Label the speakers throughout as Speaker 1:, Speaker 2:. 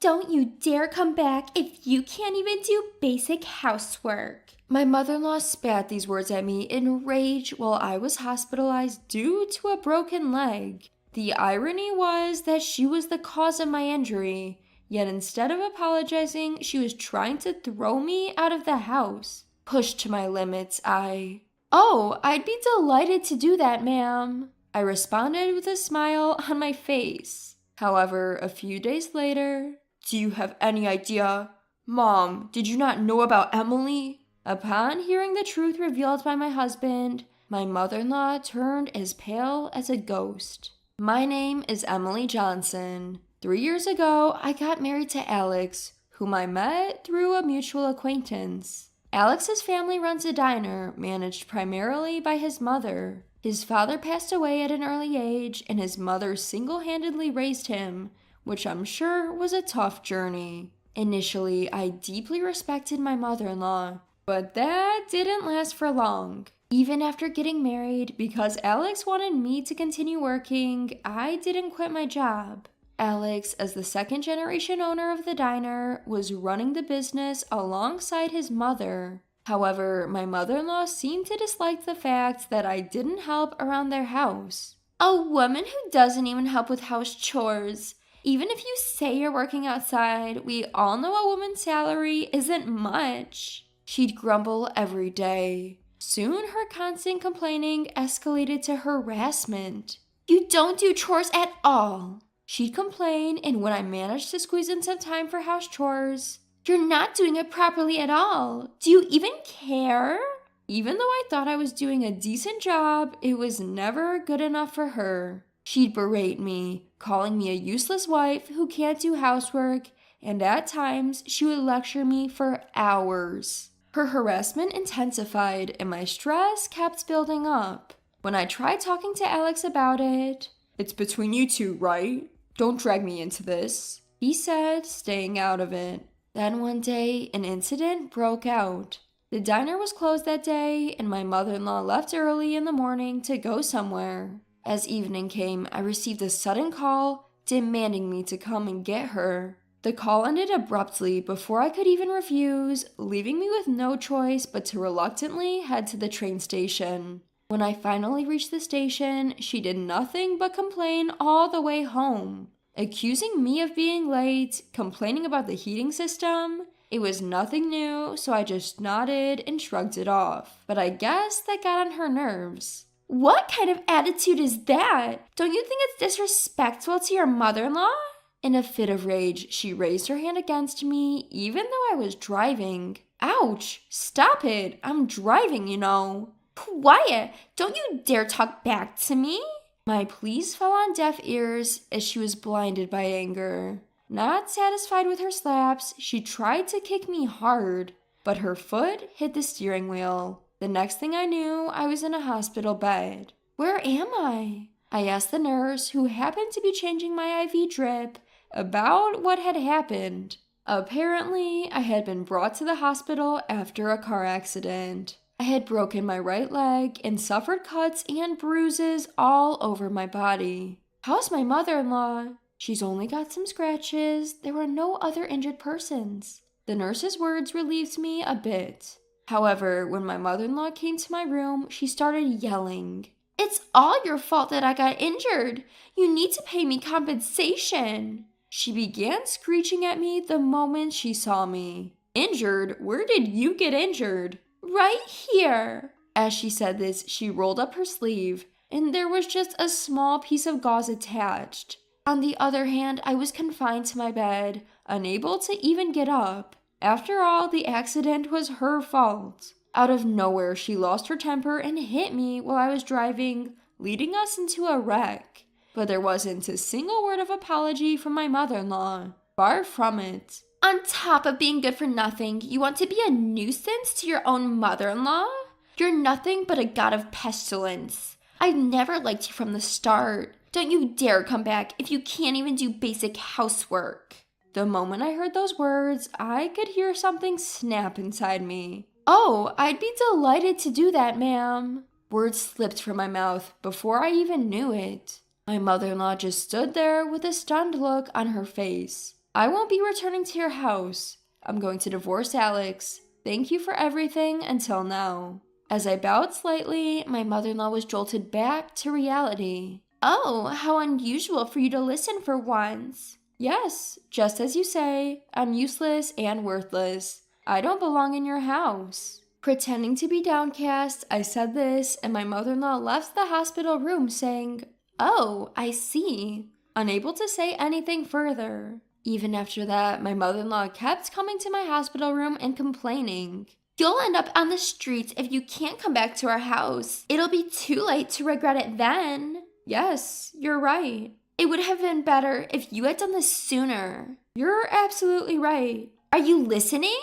Speaker 1: Don't you dare come back if you can't even do basic housework. My mother-in-law spat these words at me in rage while I was hospitalized due to a broken leg. The irony was that she was the cause of my injury, yet instead of apologizing, she was trying to throw me out of the house. Pushed to my limits, "Oh, I'd be delighted to do that, ma'am," I responded with a smile on my face. However, a few days later, "Do you have any idea? Mom, did you not know about Emily?" Upon hearing the truth revealed by my husband, my mother-in-law turned as pale as a ghost. My name is Emily Johnson. 3 years ago, I got married to Alex, whom I met through a mutual acquaintance. Alex's family runs a diner managed primarily by his mother. His father passed away at an early age, and his mother single-handedly raised him, which I'm sure was a tough journey. Initially, I deeply respected my mother-in-law, but that didn't last for long. Even after getting married, because Alex wanted me to continue working, I didn't quit my job. Alex, as the second-generation owner of the diner, was running the business alongside his mother. However, my mother-in-law seemed to dislike the fact that I didn't help around their house. A woman who doesn't even help with house chores. Even if you say you're working outside, we all know a woman's salary isn't much. She'd grumble every day. Soon her constant complaining escalated to harassment. "You don't do chores at all." She'd complain, and when I managed to squeeze in some time for house chores, "You're not doing it properly at all. Do you even care?" Even though I thought I was doing a decent job, it was never good enough for her. She'd berate me, calling me a useless wife who can't do housework, and at times she would lecture me for hours. Her harassment intensified, and my stress kept building up. When I tried talking to Alex about it, "It's between you two, right? Don't drag me into this," he said, staying out of it. Then one day, an incident broke out. The diner was closed that day, and my mother-in-law left early in the morning to go somewhere. As evening came, I received a sudden call demanding me to come and get her. The call ended abruptly before I could even refuse, leaving me with no choice but to reluctantly head to the train station. When I finally reached the station, she did nothing but complain all the way home, accusing me of being late, complaining about the heating system. It was nothing new, so I just nodded and shrugged it off. But I guess that got on her nerves. "What kind of attitude is that? Don't you think it's disrespectful to your mother-in-law?" In a fit of rage, she raised her hand against me, even though I was driving. "Ouch! Stop it! I'm driving, you know." "Quiet! Don't you dare talk back to me!" My pleas fell on deaf ears as she was blinded by anger. Not satisfied with her slaps, she tried to kick me hard, but her foot hit the steering wheel. The next thing I knew, I was in a hospital bed. "Where am I?" I asked the nurse, who happened to be changing my IV drip, about what had happened. Apparently, I had been brought to the hospital after a car accident. I had broken my right leg and suffered cuts and bruises all over my body. "How's my mother-in-law?" "She's only got some scratches. There were no other injured persons." The nurse's words relieved me a bit. However, when my mother-in-law came to my room, she started yelling. "It's all your fault that I got injured. You need to pay me compensation." She began screeching at me the moment she saw me. "Injured? Where did you get injured?" "Right here." As she said this, she rolled up her sleeve, and there was just a small piece of gauze attached. On the other hand, I was confined to my bed, unable to even get up. After all, the accident was her fault. Out of nowhere, she lost her temper and hit me while I was driving, leading us into a wreck. But there wasn't a single word of apology from my mother-in-law. Far from it. "On top of being good for nothing, you want to be a nuisance to your own mother-in-law? You're nothing but a god of pestilence. I've never liked you from the start. Don't you dare come back if you can't even do basic housework." The moment I heard those words, I could hear something snap inside me. "Oh, I'd be delighted to do that, ma'am." Words slipped from my mouth before I even knew it. My mother-in-law just stood there with a stunned look on her face. I won't be returning to your house. I'm going to divorce Alex. Thank you for everything until now. As I bowed slightly, my mother-in-law was jolted back to reality. Oh, how unusual for you to listen for once. Yes, just as you say, I'm useless and worthless. I don't belong in your house. Pretending to be downcast, I said this, and my mother-in-law left the hospital room saying, "Oh, I see," unable to say anything further. Even after that, my mother-in-law kept coming to my hospital room and complaining. You'll end up on the streets if you can't come back to our house. It'll be too late to regret it then. Yes, you're right. It would have been better if you had done this sooner. You're absolutely right. Are you listening?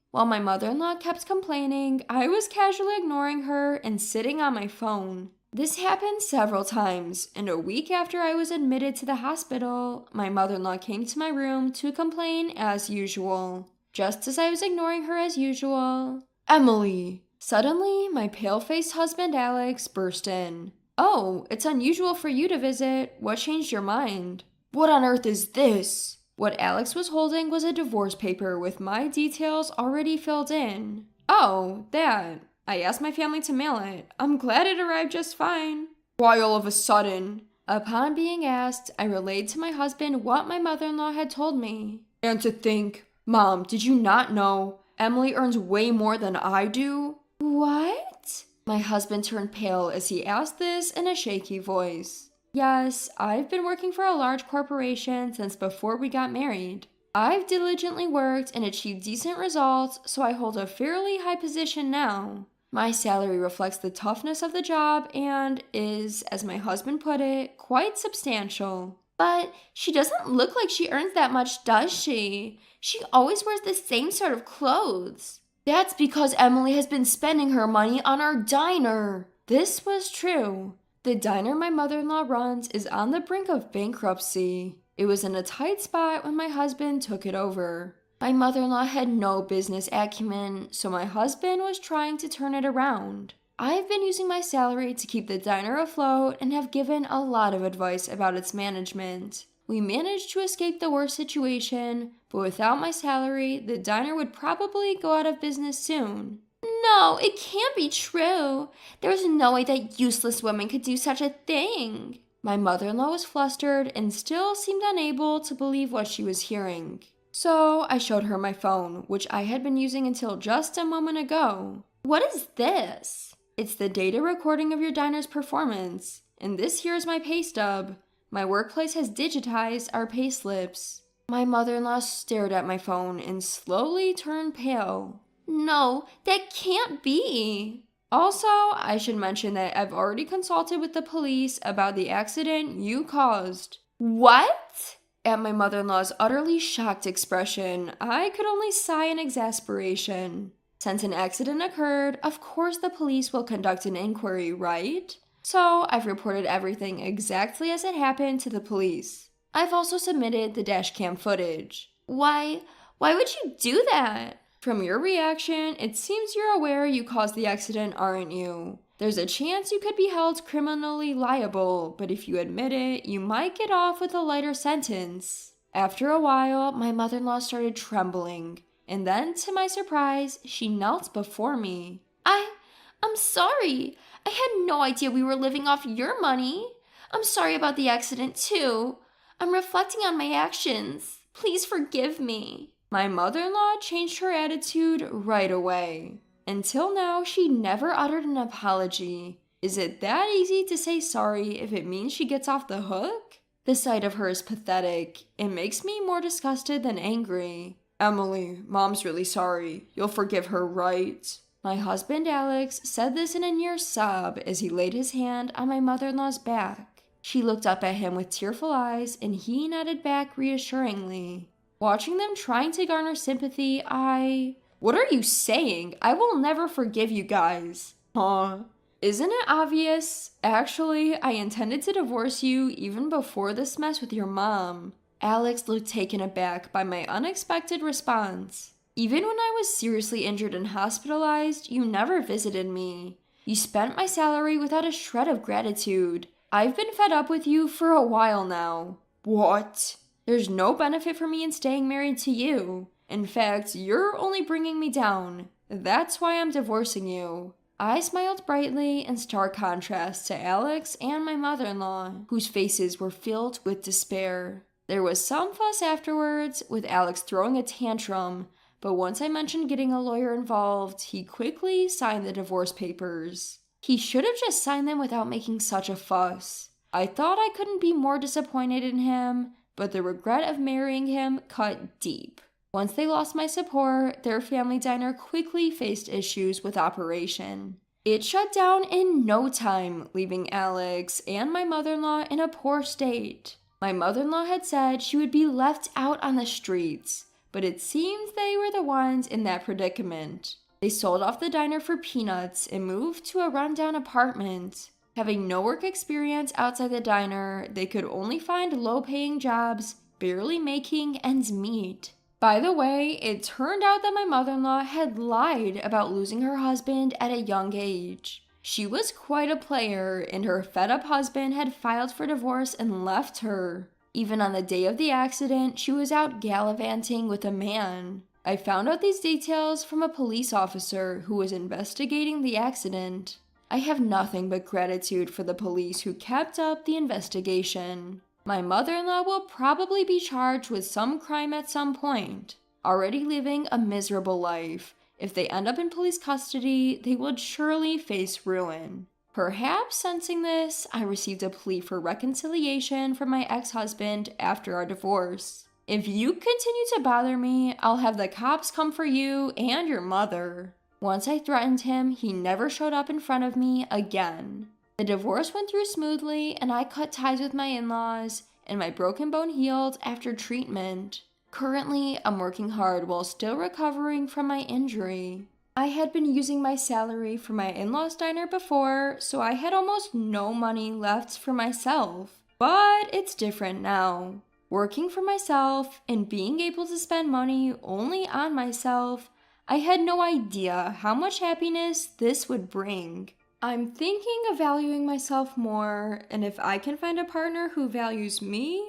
Speaker 1: While my mother-in-law kept complaining, I was casually ignoring her and sitting on my phone. This happened several times, and a week after I was admitted to the hospital, my mother-in-law came to my room to complain as usual. Just as I was ignoring her as usual, Emily! Suddenly, my pale-faced husband Alex burst in. Oh, it's unusual for you to visit. What changed your mind? What on earth is this? What Alex was holding was a divorce paper with my details already filled in. Oh, that. I asked my family to mail it. I'm glad it arrived just fine. Why all of a sudden? Upon being asked, I relayed to my husband what my mother-in-law had told me. And to think, Mom, did you not know? Emily earns way more than I do. What? My husband turned pale as he asked this in a shaky voice. Yes, I've been working for a large corporation since before we got married. I've diligently worked and achieved decent results, so I hold a fairly high position now. My salary reflects the toughness of the job and is, as my husband put it, quite substantial. But she doesn't look like she earns that much, does she? She always wears the same sort of clothes. That's because Emily has been spending her money on our diner. This was true. The diner my mother-in-law runs is on the brink of bankruptcy. It was in a tight spot when my husband took it over. My mother-in-law had no business acumen, so my husband was trying to turn it around. I've been using my salary to keep the diner afloat and have given a lot of advice about its management. We managed to escape the worst situation, but without my salary, the diner would probably go out of business soon. No, it can't be true. There's no way that useless women could do such a thing. My mother-in-law was flustered and still seemed unable to believe what she was hearing. So I showed her my phone, which I had been using until just a moment ago. What is this? It's the data recording of your diner's performance, and this here is my pay stub. My workplace has digitized our pay slips. My mother-in-law stared at my phone and slowly turned pale. No, that can't be. Also, I should mention that I've already consulted with the police about the accident you caused. What? At my mother-in-law's utterly shocked expression, I could only sigh in exasperation. Since an accident occurred, of course the police will conduct an inquiry, right? So I've reported everything exactly as it happened to the police. I've also submitted the dashcam footage. Why would you do that? From your reaction, it seems you're aware you caused the accident, aren't you? There's a chance you could be held criminally liable, but if you admit it, you might get off with a lighter sentence. After a while, my mother-in-law started trembling, and then, to my surprise, she knelt before me. I'm sorry. I had no idea we were living off your money. I'm sorry about the accident, too. I'm reflecting on my actions. Please forgive me. My mother-in-law changed her attitude right away. Until now, she never uttered an apology. Is it that easy to say sorry if it means she gets off the hook? The sight of her is pathetic. It makes me more disgusted than angry. Emily, Mom's really sorry. You'll forgive her, right? My husband, Alex, said this in a near sob as he laid his hand on my mother-in-law's back. She looked up at him with tearful eyes, and he nodded back reassuringly. Watching them trying to garner sympathy, What are you saying? I will never forgive you guys. Isn't it obvious? Actually, I intended to divorce you even before this mess with your mom. Alex looked taken aback by my unexpected response. Even when I was seriously injured and hospitalized, you never visited me. You spent my salary without a shred of gratitude. I've been fed up with you for a while now. What? There's no benefit for me in staying married to you. In fact, you're only bringing me down. That's why I'm divorcing you." I smiled brightly in stark contrast to Alex and my mother-in-law, whose faces were filled with despair. There was some fuss afterwards, with Alex throwing a tantrum, but once I mentioned getting a lawyer involved, he quickly signed the divorce papers. He should have just signed them without making such a fuss. I thought I couldn't be more disappointed in him, but the regret of marrying him cut deep. Once they lost my support, their family diner quickly faced issues with operation. It shut down in no time, leaving Alex and my mother-in-law in a poor state. My mother-in-law had said she would be left out on the streets, but it seems they were the ones in that predicament. They sold off the diner for peanuts and moved to a rundown apartment. Having no work experience outside the diner, they could only find low-paying jobs, barely making ends meet. By the way, it turned out that my mother-in-law had lied about losing her husband at a young age. She was quite a player, and her fed-up husband had filed for divorce and left her. Even on the day of the accident, she was out gallivanting with a man. I found out these details from a police officer who was investigating the accident. I have nothing but gratitude for the police who kept up the investigation. My mother-in-law will probably be charged with some crime at some point. Already living a miserable life, if they end up in police custody, they would surely face ruin. Perhaps sensing this, I received a plea for reconciliation from my ex-husband after our divorce. "If you continue to bother me, I'll have the cops come for you and your mother." Once I threatened him, he never showed up in front of me again. The divorce went through smoothly, and I cut ties with my in-laws, and my broken bone healed after treatment. Currently, I'm working hard while still recovering from my injury. I had been using my salary for my in-laws' diner before, so I had almost no money left for myself. But it's different now. Working for myself and being able to spend money only on myself, I had no idea how much happiness this would bring. I'm thinking of valuing myself more, and if I can find a partner who values me,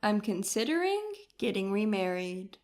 Speaker 1: I'm considering getting remarried.